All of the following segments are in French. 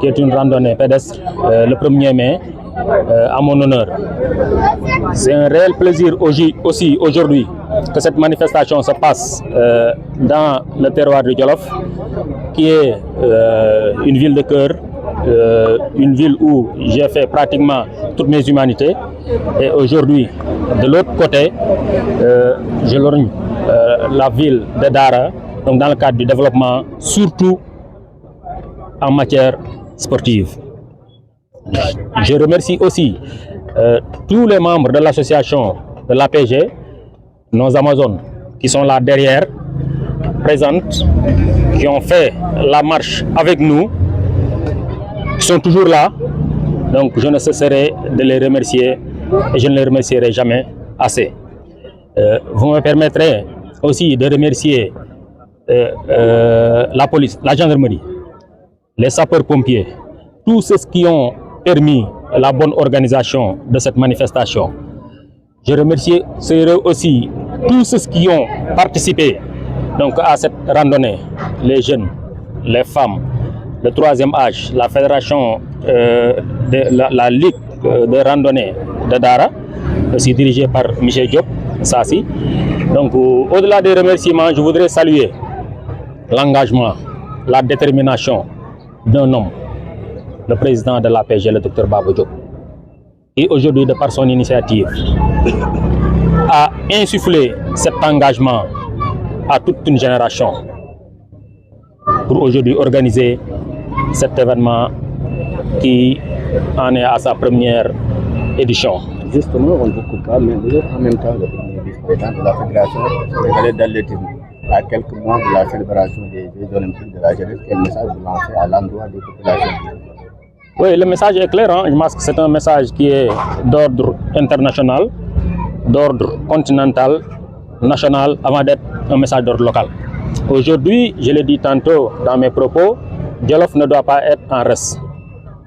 qui est une randonnée pédestre le 1er mai à mon honneur. C'est un réel plaisir aussi aujourd'hui que cette manifestation se passe dans le terroir de Djolof, qui est une ville de cœur, une ville où j'ai fait pratiquement toutes mes humanités. Et aujourd'hui, de l'autre côté, je lorgne la ville de Dara, donc dans le cadre du développement, surtout en matière sportive. Je remercie aussi tous les membres de l'association de l'APG, nos Amazones, qui sont là derrière, présentes, qui ont fait la marche avec nous, qui sont toujours là. Donc je ne cesserai de les remercier et je ne les remercierai jamais assez. Vous me permettrez aussi de remercier la police, la gendarmerie, les sapeurs-pompiers, tous ceux qui ont permis la bonne organisation de cette manifestation. Je remercie aussi tous ceux qui ont participé donc, à cette randonnée, les jeunes, les femmes, le 3e âge, la fédération de la Ligue de randonnée de Dara, aussi dirigée par Michel Diop, Sassi. Donc, au-delà des remerciements, je voudrais saluer l'engagement, la détermination d'un homme, le président de l'APG, le Dr Baba Diop, et aujourd'hui, de par son initiative, a insufflé cet engagement à toute une génération pour aujourd'hui organiser cet événement qui en est à sa première édition. Justement, on ne vous coupe pas, mais vous êtes en même temps le premier vice-président de la Fédération sénégalaise d'athlétisme. À quelques mois de la célébration des Jeux olympiques de la jeunesse, quel message vous lancez à l'endroit des populations? Oui, le message est clair. Je pense que c'est un message qui est d'ordre international, d'ordre continental, national, avant d'être un message d'ordre local. Aujourd'hui, je l'ai dit tantôt dans mes propos, Djolof ne doit pas être en reste.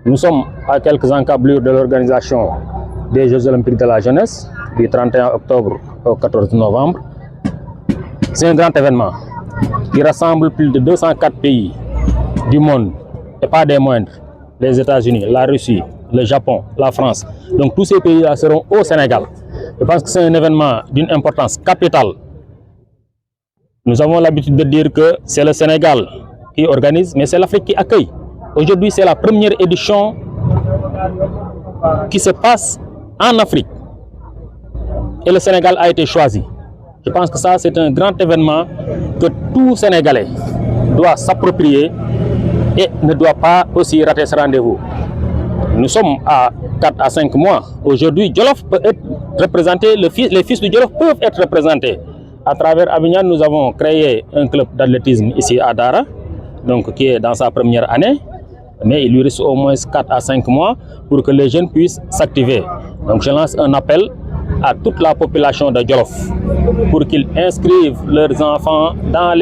Nous sommes à quelques encablures de l'organisation des Jeux olympiques de la jeunesse, du 31 octobre au 14 novembre. C'est un grand événement qui rassemble plus de 204 pays du monde, et pas des moindres. Les États-Unis, la Russie, le Japon, la France. Donc tous ces pays-là seront au Sénégal. Je pense que c'est un événement d'une importance capitale. Nous avons l'habitude de dire que c'est le Sénégal qui organise, mais c'est l'Afrique qui accueille. Aujourd'hui, c'est la première édition qui se passe en Afrique. Et le Sénégal a été choisi. Je pense que ça, c'est un grand événement que tout Sénégalais doit s'approprier et ne doit pas aussi rater ce rendez-vous. Nous sommes à 4 à 5 mois. Aujourd'hui, Djolof peut être représenté, les fils du Djolof peuvent être représentés. À travers Avignon, nous avons créé un club d'athlétisme ici à Dara, donc qui est dans sa première année. Mais il lui reste au moins 4 à 5 mois pour que les jeunes puissent s'activer. Donc je lance un appel à toute la population de Djolof pour qu'ils inscrivent leurs enfants dans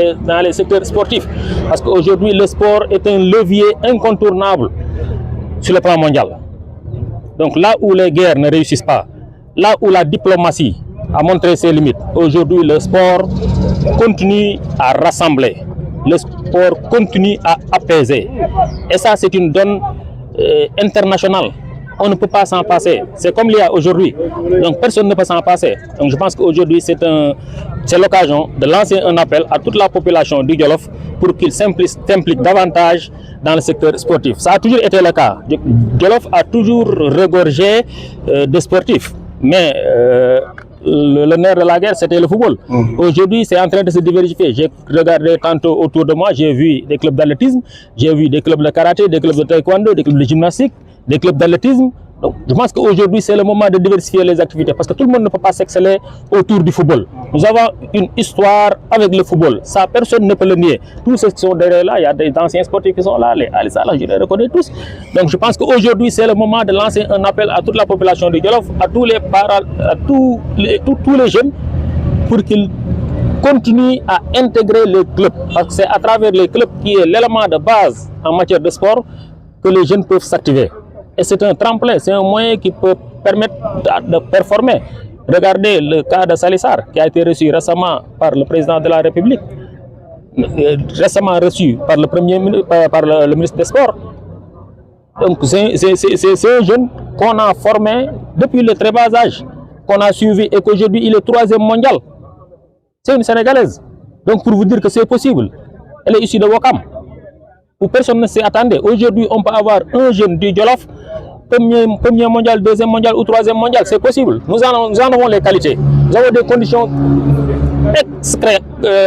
les secteurs sportifs. Parce qu'aujourd'hui, le sport est un levier incontournable sur le plan mondial. Donc là où les guerres ne réussissent pas, là où la diplomatie a montré ses limites, aujourd'hui le sport continue à rassembler. Le sport continue à apaiser. Et ça, c'est une donne internationale. On ne peut pas s'en passer. C'est comme il y a aujourd'hui. Donc personne ne peut s'en passer. Donc je pense qu'aujourd'hui, c'est l'occasion de lancer un appel à toute la population du Djolof pour qu'ils s'impliquent davantage dans le secteur sportif. Ça a toujours été le cas. Djolof a toujours regorgé de sportifs. Mais le nerf de la guerre, c'était le football. Aujourd'hui, c'est en train de se diversifier. J'ai regardé tantôt autour de moi, j'ai vu des clubs d'athlétisme, j'ai vu des clubs de karaté, des clubs de taekwondo, des clubs de gymnastique, des clubs d'athlétisme. Donc, je pense qu'aujourd'hui, c'est le moment de diversifier les activités parce que tout le monde ne peut pas s'exceller autour du football. Nous avons une histoire avec le football. Ça, personne ne peut le nier. Tous ceux qui sont derrière là, il y a des anciens sportifs qui sont là, les Alissa, je les reconnais tous. Donc, je pense qu'aujourd'hui, c'est le moment de lancer un appel à toute la population du Djolof, à tous les parents, à tous les jeunes, pour qu'ils continuent à intégrer les clubs. Parce que c'est à travers les clubs qui est l'élément de base en matière de sport que les jeunes peuvent s'activer. Et c'est un tremplin, c'est un moyen qui peut permettre de performer. Regardez le cas de Salissar, qui a été reçu récemment par le président de la République, récemment reçu par le ministre des Sports. Donc c'est un jeune qu'on a formé depuis le très bas âge, qu'on a suivi et qu'aujourd'hui il est 3e mondial. C'est une Sénégalaise. Donc pour vous dire que c'est possible, elle est issue de Ouakam, où personne ne s'y attendait. Aujourd'hui, on peut avoir un jeune du Jolof, premier mondial, 2e mondial ou 3e mondial, c'est possible. Nous en avons les qualités. Nous avons des conditions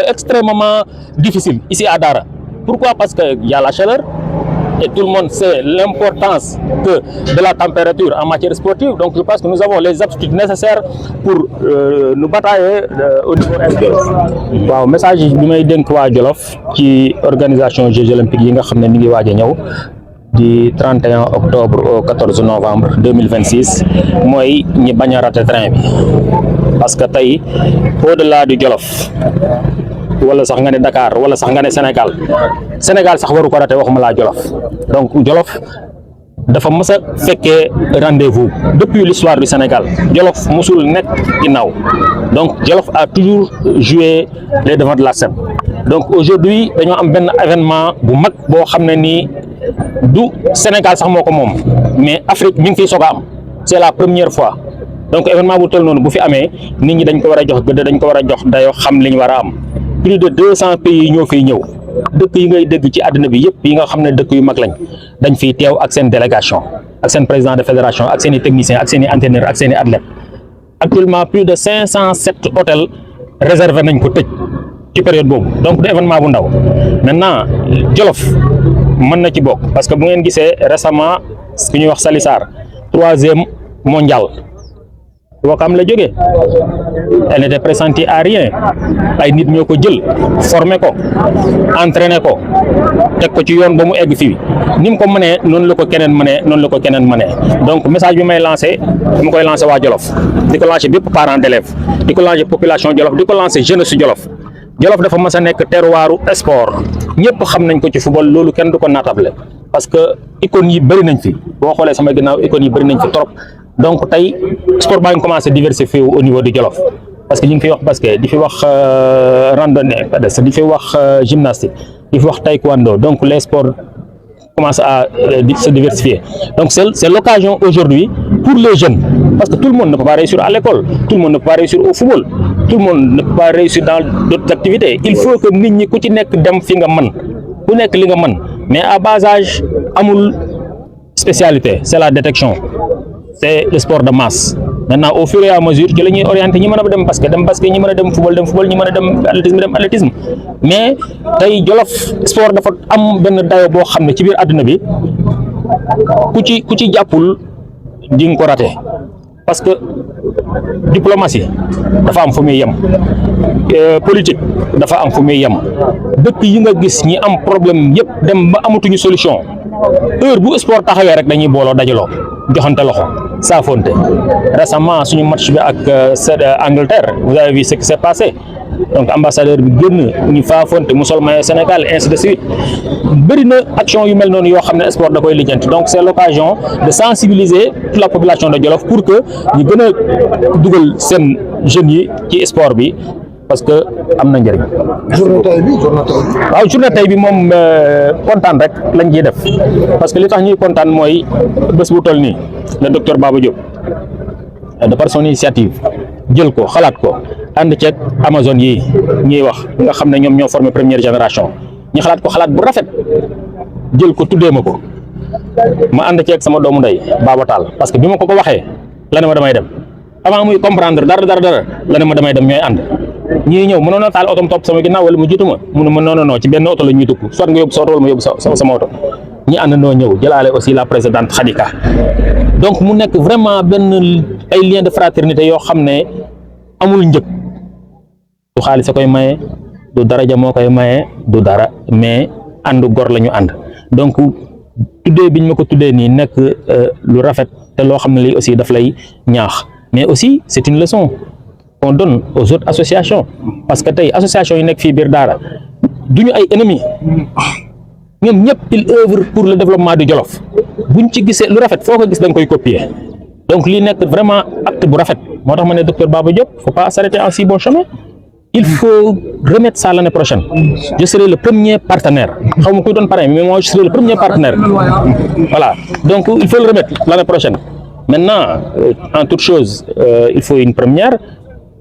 extrêmement difficiles ici à Dara. Pourquoi? Parce qu'il y a la chaleur et tout le monde sait l'importance de la température en matière sportive. Donc je pense que nous avons les aptitudes nécessaires pour nous batailler au niveau international. Waaw message bi may dénk waa Jolof ci organisation Jeux olympiques yi nga xam ne mi ngi waaj a ñëw du 31 octobre au 14 novembre 2026 mooy ñi bañ a rater train bi parce que tey au-delà du Jolof wala sax nga ne Dakar wala sax nga ne Sénégal sax waru ko raté waxuma laa Jolof. Donc Jolof dafa mës a fekkee rendez-vous depuis l'histoire du Sénégal. Jolof musul nekk ginnaaw, donc Jolof a toujours joué les devants de la scène. Donc aujourd'hui dañoo am benn événement bu mag boo xam ne nii du Sénégal sax moo ko moom, mais Afrique mi ngi fiy soog a am, c'est la première fois. Donc événement bu toll noonu bu fi amee nit ñi dañ ko war a jox gëdd, dañ ko war a jox dayoo, xam li ñu war a am. Plus de 200 pays ñoo fiy ñëw, dëkk yi ngay dégg ci àddina bi yëpp yi nga xam ne dëkk yu mag lañ dañ fiy teew ak seen délégation, ak seen président de fédération, ak seen i techniciens, ak seen i entraîneurs, ak seen i athlètes. Actuellement plus de 507 hôtels réservé nañ ko tëj ci période boobu, donc du événement bu ndaw. Maintenant Jolof mën na ci bokk parce que bu ngeen gisee récemment ku ñuy wax Salissar 3e mondial Ouakam la jógee, elle n'était pressentie à rien, ay nit ñoo ko jël formé ko, entraîné ko, teg ko ci yoon ba mu egg fii ni mu ko mënee noonu la ko keneen mënee, noonu la ko keneen mënee. Donc message bi may lancé dama koy lancé waa Jolof, di ko lancé bépp parent d'élève, di ko lancé population Jolof, di ko lancé jeunesse su Jolof. Jolof dafa mës a nekk terroiru sport, ñëpp xam nañ ko ci football, loolu kenn du ko naatable parce que icônes yi bëri nañ fi, boo xoolee sama ginnaaw icônes yi bëri nañ fi trop. Donc tey sport baa ngi commencé diversifier au niveau du Jolof parce que ñu ngi fi wax basket, di fi wax randonnée pédestre, di fi wax gymnastique, di fi wax taekwondo. Donc les sports commencent à se diversifier. Donc c'est l'occasion aujourd'hui pour les jeunes, parce que tout le monde ne peut pas réussir à l'école, tout le monde ne peut pas réussir au football, tout le monde ne peut pas réussir dans d'autres activités. Il faut que nit ñi ku ci nekk dem fi nga mën, ku nekk li nga mën, mais à bas âge amul spécialité, c'est la détection. C'est le sport de masse. Maintenant au fur et à mesure ci la ñuy orienté ñi mën a dem basket, ñi mën a dem football, ñi mën a dem athlétisme. Mais tey Jolof sport dafa am benn dayo boo xam ne ci biir àdduna bi ku ci jàppul di nga ko raté parce que diplomatie dafa am fu muy yem, politique dafa am fu muy yem. Dëkk yi nga gis ñi am problème yëpp dem ba amatuñu solution, heure bu sport taxawee rek dañuy booloo dajaloo joxante loxo saafonte. Récemment suñu match bi ak Angleterre, vous avez vu ce qui s'est passé. Donc ambassadeur bi génn ñu faafonte mu sol maillot Sénégal, ainsi de suite. Bëri na action yu mel noonu yoo xam ne sport da koy lijjanti. Donc c'est l'occasion de sensibiliser toute la population de Jolof pour que ñu gën a dugal seen jeunes yi ci sport bi parce que am na njëriñ. journée tey bi moom kontaan rek lañ ciy def parce que li tax ñuy kontaan mooy bés bu toll nii le docteur Baba Diop de par son initiative jël ko xalaat ko ànd ceeg Amazone yi ñuy wax nga xam ne ñoom ñoo formé première génération, ñu xalaat ko xalaat bu rafet jël ko tuddee ma ko, ma ànd ceeg sama doomu ndey Baba Tall, parce que bi ma ko waxee la ne ma damay dem avant muy comprendre dara la ne ma damay dem, ñooy ànd. ñii ñëw mënoon na taal otom topp sama ginnaaw wala mu jiitu ma mënu ma non ci benn oto la ñuy tukk, soit nga yóbbu sa oto wala ma yóbbu sama oto. ñi ànd noo ñëw jëlaale aussi la présidente Khadika. Donc mu nekk vraiment benn ay lien de fraternité yoo xam ne amul njëg, du xaalis a koy maye, du daraja moo koy maye, du dara, mais àndu gor la ñu ànd. Donc tuddee biñ ma ko tuddee nii nekk lu rafet te loo xam ne lii aussi daf lay ñaax, mais aussi c'est une leçon qu'on donne aux autres associations, parce que tey association yi nekk fii biir Daara duñu ay ennemis, ñoom ñëpp ils œuvrent pour le développement du Jolof. buñ ci gisee lu rafet foo ko gis da nga koy copier, donc lii nekk vraiment acte bu rafet. moo tax ma ne docteur Baba Diop faut pas s'arrêter en si bon chemin. il faut remettre ça l'année prochaine. Je serai le premier partenaire. Mais moi, je serai le premier partenaire. Voilà. Donc, il faut le remettre l'année prochaine. Maintenant, en toute chose, il faut une première.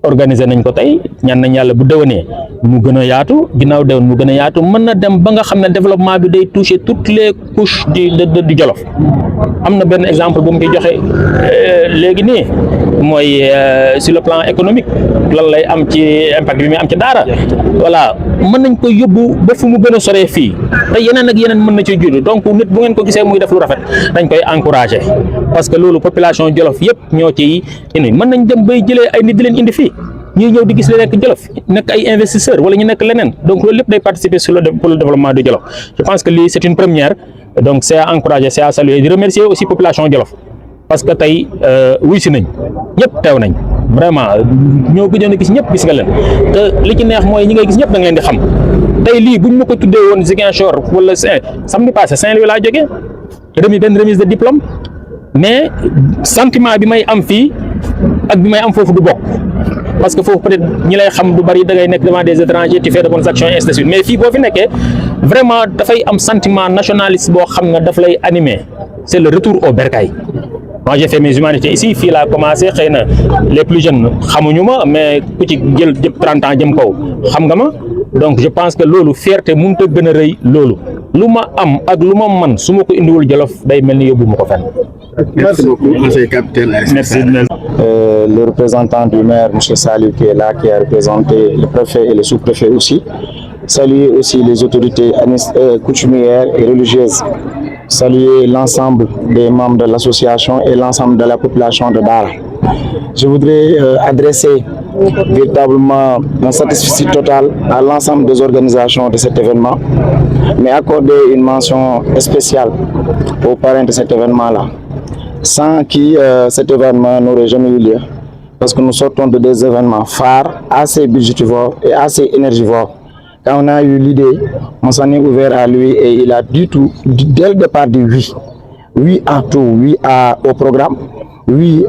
Organiser nañ ko tey ñaan nañ yàlla bu déwénee mu gën a yaatu ginnaaw déwén mu gën a yaatu mën na dem ba nga xam ne développement bi day toucher toutes les couches du Jolof am na benn exemple bu mu koy joxe léegi nii mooy sur le plan économique lan lay am ci impact bi muy am ci daara voilà mën nañ ko yóbbu ba fu mu gën a soree fii te yeneen ak yeneen mën na ci judd donc nit bu ngeen ko gisee muy def lu rafet dañ koy encourager parce que loolu population Jolof yëpp ñoo ciy indi mën nañ dem bay jëlee ay nit di leen indi fii ñuy ñëw di gis li nekk Jolof nekk ay investisseurs wala ñu nekk leneen donc loolu lépp day participer pour le développement de Jolof je pense que lii c'est une première donc c'est à encourager c'est à saluer di remercier aussi population Jolof parce que tey wuy si nañ ñëpp teew nañ vraiment ñoo gëjoon a gis ñëpp gis nga leen te li ci neex mooy ñi ngay gis ñëpp da nga leen di xam tey lii buñ ma ko tuddee woon Ziguinchor wala samedi passé Saint-Louis laa jógee remise de diplôme mais sentiment bi may am fii ak bi may am foofu du bokk parce que foofu peut-être ñi lay xam du bari da ngay nekk devant des étrangers tu fais de bonnes actions et ainsi de suite mais fii boo fi nekkee vraiment dafay am sentiment nationaliste boo xam ne daf lay animer c'est le retour au bercail. Moi j'ai fait mes humanités ici fii laa commencé xëy na les plus jeunes xamuñu ma mais ku ci jël 30 ans jëm kaw xam nga ma donc je pense que loolu fierté mënut a gën a rëy loolu lu ma am ak lu ma man su ma ko indiwul Jolof day mel ni yóbbu ma ko fenn. Merci beaucoup, monsieur capitaine. Merci. Le représentant du maire, M. Saliou, qui est là, qui a représenté le préfet et le sous-préfet aussi. Saluer aussi les autorités coutumières et religieuses. Saluer l'ensemble des membres de l'association et l'ensemble de la population de Dara. Je voudrais adresser véritablement un satisfecit total à l'ensemble des organisations de cet événement, mais accorder une mention spéciale aux parrains de cet événement-là, sans qui cet événement n'aurait jamais eu lieu, parce que nous sortons de des événements phares, assez budgétivores et assez énergivores. Quand on a eu l'idée, on s'en est ouvert à lui et il a du tout, dès le départ, dit oui. Oui à tout, oui au programme, oui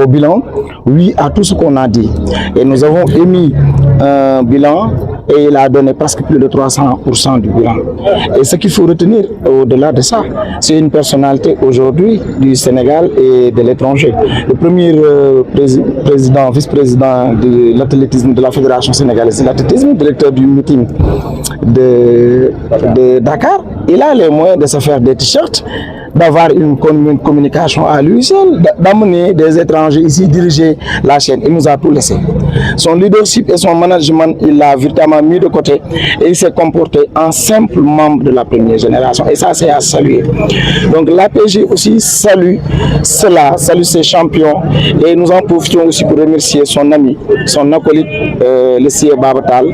au bilan, oui à tout ce qu'on a dit. Et nous avons émis un bilan et il a donné presque plus de 300% du bilan. Et ce qu'il faut retenir au-delà de ça, c'est une personnalité aujourd'hui du Sénégal et de l'étranger. Le premier président, vice-président de l'athlétisme de la Fédération sénégalaise de l'athlétisme, directeur du meeting de Dakar, il a les moyens de se faire des t-shirts, d'avoir une communication à lui seul, d'amener des étrangers ici diriger la chaîne. Il nous a tout laissé. Son leadership et son management, il l'a véritablement mis de côté et il s'est comporté en simple membre de la première génération. Et ça, c'est à saluer. Donc l'APG aussi salue cela, salue ses champions et nous en profitons aussi pour remercier son ami, son acolyte, le CIE Babatal.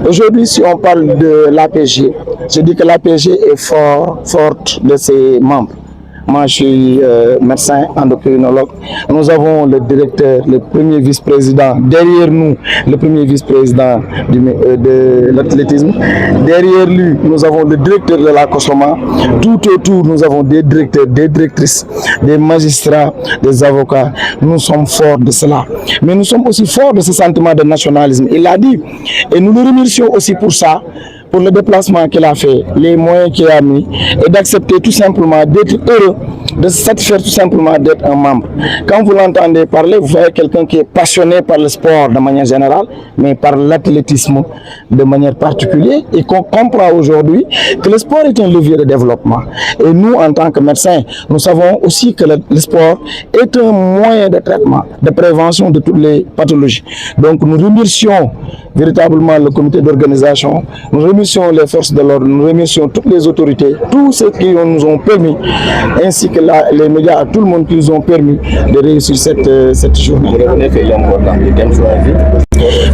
Aujourd'hui, si on parle de l'APG, je dis que l'APG est forte de ses membres. Moi, je suis médecin endocrinologue. Nous avons le directeur, le premier vice-président. Derrière nous, le premier vice-président de l'athlétisme. Derrière lui, nous avons le directeur de la COSOMA. Tout autour, nous avons des directeurs, des directrices, des magistrats, des avocats. Nous sommes forts de cela. Mais nous sommes aussi forts de ce sentiment de nationalisme. Il l'a dit. Et nous le remercions aussi pour ça, pour le déplacement qu'il a fait, les moyens qu'il a mis, et d'accepter tout simplement d'être heureux, de se satisfaire tout simplement d'être un membre. Quand vous l'entendez parler, vous voyez quelqu'un qui est passionné par le sport de manière générale, mais par l'athlétisme de manière particulière, et qu'on comprend aujourd'hui que le sport est un levier de développement. Et nous, en tant que médecins, nous savons aussi que le sport est un moyen de traitement, de prévention de toutes les pathologies. Donc nous remercions véritablement le comité d'organisation, nous remercions les forces de l'ordre, nous remercions toutes les autorités, tous ceux qui nous ont permis, ainsi que les médias, tout le monde qui nous ont permis de réussir cette journée.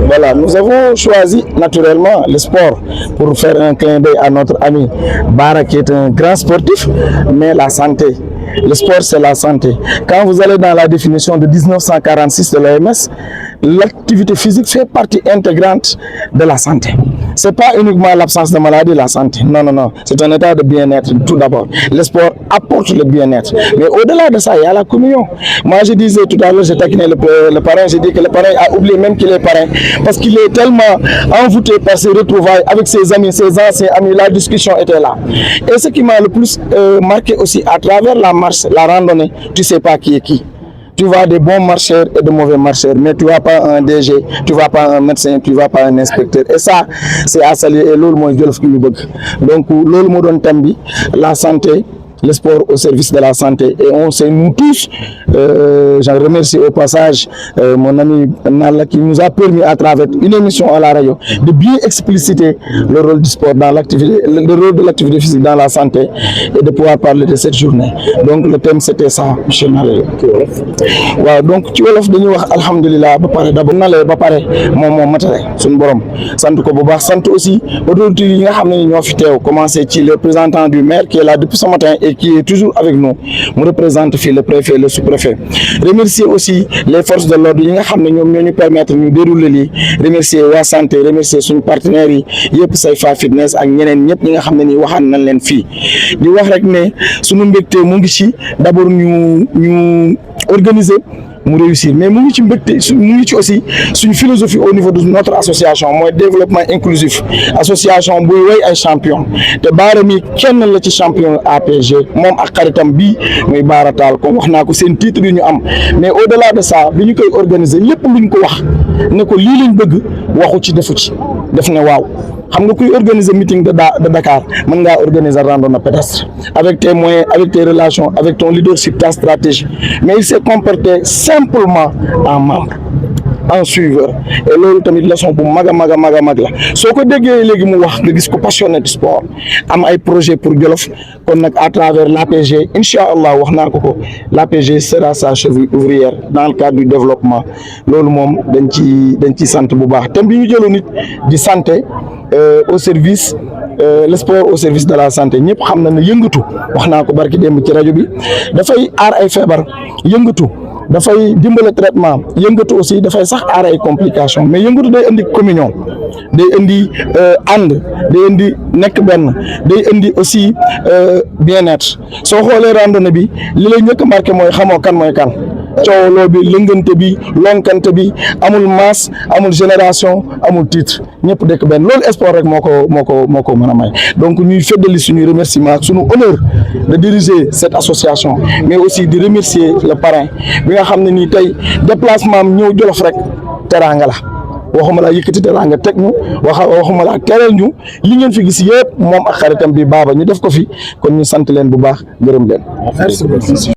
Voilà, nous avons choisi naturellement le sport pour faire un clin d'œil à notre ami Bara qui est un grand sportif, mais la santé. Le sport, c'est la santé. Quand vous allez dans la définition de 1946 de l'OMS, l'activité physique fait partie intégrante de la santé. C'est pas uniquement l'absence de maladie, la santé. Non, non, non. C'est un état de bien-être tout d'abord. Le sport apporte le bien-être. Mais au-delà de ça, il y a la communion. Moi, je disais tout à l'heure, j'ai taquiné le parrain, j'ai dit que le parrain a oublié même qu'il est parrain. Parce qu'il est tellement envoûté par ses retrouvailles avec ses amis, ses anciens amis. La discussion était là. Et ce qui m'a le plus marqué aussi, à travers la marche, la randonnée, tu sais pas qui est qui. Tu vois des bons marcheurs et de mauvais marcheurs, mais tu ne vois pas un DG, tu ne vois pas un médecin, tu ne vois pas un inspecteur. Et ça, c'est à saluer. Et l'autre, moi, je le donc, l'autre, moi, donne tambi, la santé, le sport au service de la santé. Et on sait, nous tous, j'en remercie au passage mon ami Nala qui nous a permis à travers une émission à la radio de bien expliciter le rôle du sport dans l'activité, le rôle de l'activité physique dans la santé et de pouvoir parler de cette journée. Donc le thème c'était ça, monsieur Nala. Waaw donc ci wolof dañuy wax alhamdulilah ba pare d'abord Nala ba pare moom matale suñu borom sant ko bu baax sant aussi autorités yi nga xam ne ñoo fi teew commencé ci le représentant du maire qui est là depuis ce matin et qui est toujours avec nous mu représente fii le préfet le sous-préfet. Remercier aussi les forces de l'ordre yi nga xam ne ñoom ñoo ñu permettre ñu dérouler lii, remercier waa santé, remercier suñu partenaires yi yëpp Sayfa Fitness ak ñeneen ñëpp ñi nga xam ne nii waxaan nañ leen fii di wax rek ne suñu mbégte mu ngi ci d'abord ñu organiser mu réussir mais mu ngi ci mbégte mu ngi ci aussi suñu philosophie au niveau de notre association mooy développement inclusif association buy way ay champion te Baara mi kenn la ci champion APG moom ak xaritam bii muy Baara Taal comme wax naa ko seen titre yi ñu am mais au delà de ça bi ñu koy organiser lépp luñ ko wax ne ko lii lañ bëgg waxu ci defu ci def ne waaw. xam nga kuy organiser meeting de Dakar mën ngaa organiser randonnée pédestre avec tes moyens, avec tes relations, avec ton leadership, ta stratégie, mais il s'est comporté simplement en membre, en suiveur. Et loolu tamit leçon bu mag a mag la soo ko déggee léegi mu wax nga gis ko passionné du sport am ay projet pour Jolof kon nag à travers l'APG incha allah wax naa ko l'APG sera sa cheville ouvrière dans le cadre du développement loolu moom dañ ci sant bu baax thème bi ñu jëloon nit di santé au service le sport au service de la santé ñëpp xam na ne yëngatu wax naa ko barki démb ci rajo bi dafay aar ay feebar yëngatu dafay dimbale traitement yëngatu aussi dafay sax aar ay complications mais yëngatu day indi communion day indi ànd day indi nekk benn day indi aussi bien-être soo xoolee randonnée bi li lay njëkk a marqué mooy xamoo kan mooy kan coowloo bi lëngante bi lonkante bi amul masse amul génération amul titre ñëpp dëkk benn loolu sport rek moo ko mën a may donc ñuy feddali suñuy remerciement suñu honneur de diriger cette association mais aussi di remercier le parrain bi nga xam ne nii tey déplacement am ñëw Jolof rek teraanga la waxuma laa yëkkati teraanga teg ñu waxuma laa tereel ñu li ngeen fi gis yëpp moom ak xaritam bi Baba ñu def ko fi kon ñu sant leen bu baax gërëm leen.